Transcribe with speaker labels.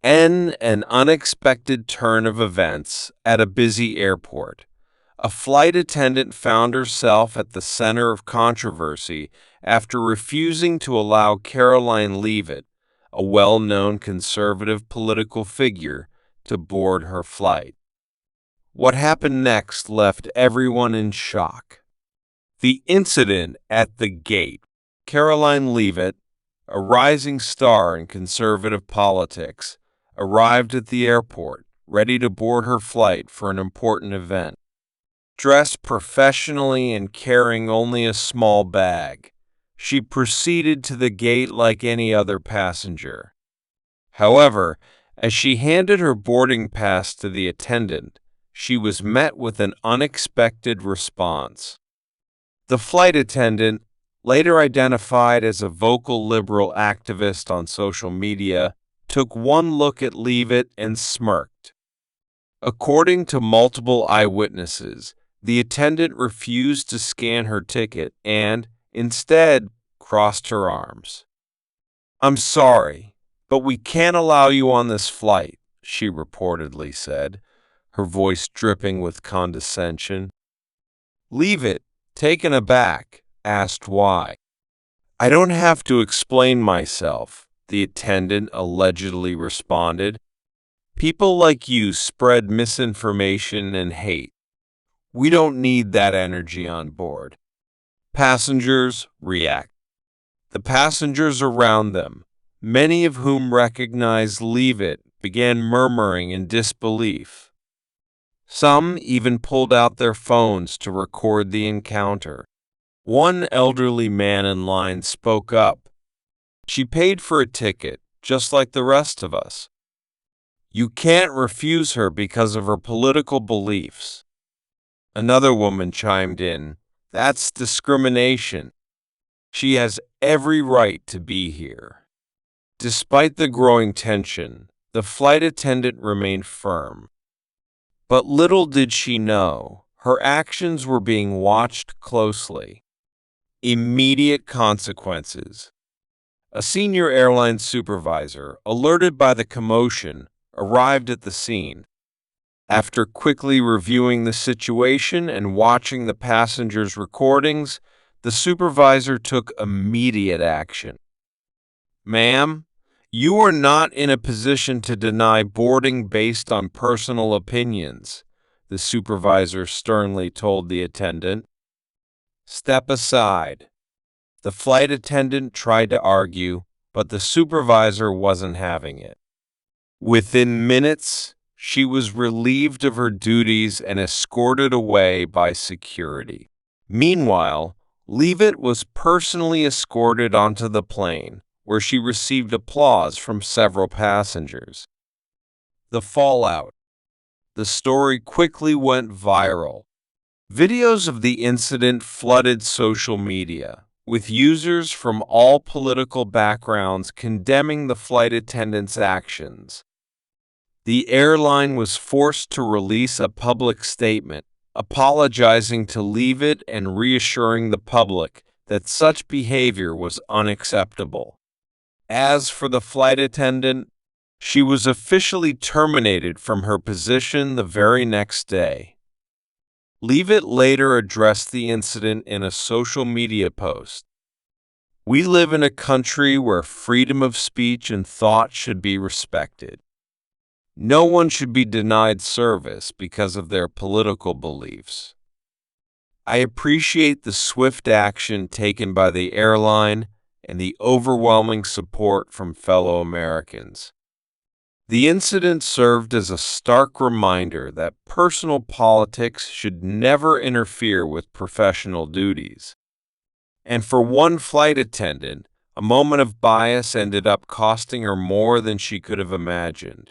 Speaker 1: An unexpected turn of events at a busy airport. A flight attendant found herself at the center of controversy after refusing to allow Karoline Leavitt, a well-known conservative political figure, to board her flight. What happened next left everyone in shock. The incident at the gate. Karoline Leavitt, a rising star in conservative politics, arrived at the airport, ready to board her flight for an important event. Dressed professionally and carrying only a small bag, she proceeded to the gate like any other passenger. However, as she handed her boarding pass to the attendant, she was met with an unexpected response. The flight attendant, later identified as a vocal liberal activist on social media, took one look at Leavitt and smirked. According to multiple eyewitnesses, the attendant refused to scan her ticket and, instead, crossed her arms. "I'm sorry, but we can't allow you on this flight," she reportedly said, her voice dripping with condescension. Leavitt, taken aback, asked why. "I don't have to explain myself," the attendant allegedly responded. "People like you spread misinformation and hate. We don't need that energy on board." Passengers react. The passengers around them, many of whom recognized Leavitt, began murmuring in disbelief. Some even pulled out their phones to record the encounter. One elderly man in line spoke up. "She paid for a ticket, just like the rest of us. You can't refuse her because of her political beliefs." Another woman chimed in, "That's discrimination. She has every right to be here." Despite the growing tension, the flight attendant remained firm. But little did she know, her actions were being watched closely. Immediate consequences. A senior airline supervisor, alerted by the commotion, arrived at the scene. After quickly reviewing the situation and watching the passengers' recordings, the supervisor took immediate action. "Ma'am, you are not in a position to deny boarding based on personal opinions," the supervisor sternly told the attendant. "Step aside." The flight attendant tried to argue, but the supervisor wasn't having it. Within minutes, she was relieved of her duties and escorted away by security. Meanwhile, Leavitt was personally escorted onto the plane, where she received applause from several passengers. The fallout. The story quickly went viral. Videos of the incident flooded social media, with users from all political backgrounds condemning the flight attendant's actions. The airline was forced to release a public statement, apologizing to Leavitt and reassuring the public that such behavior was unacceptable. As for the flight attendant, she was officially terminated from her position the very next day. Leavitt later addressed the incident in a social media post. "We live in a country where freedom of speech and thought should be respected. No one should be denied service because of their political beliefs. I appreciate the swift action taken by the airline and the overwhelming support from fellow Americans." The incident served as a stark reminder that personal politics should never interfere with professional duties. And for one flight attendant, a moment of bias ended up costing her more than she could have imagined.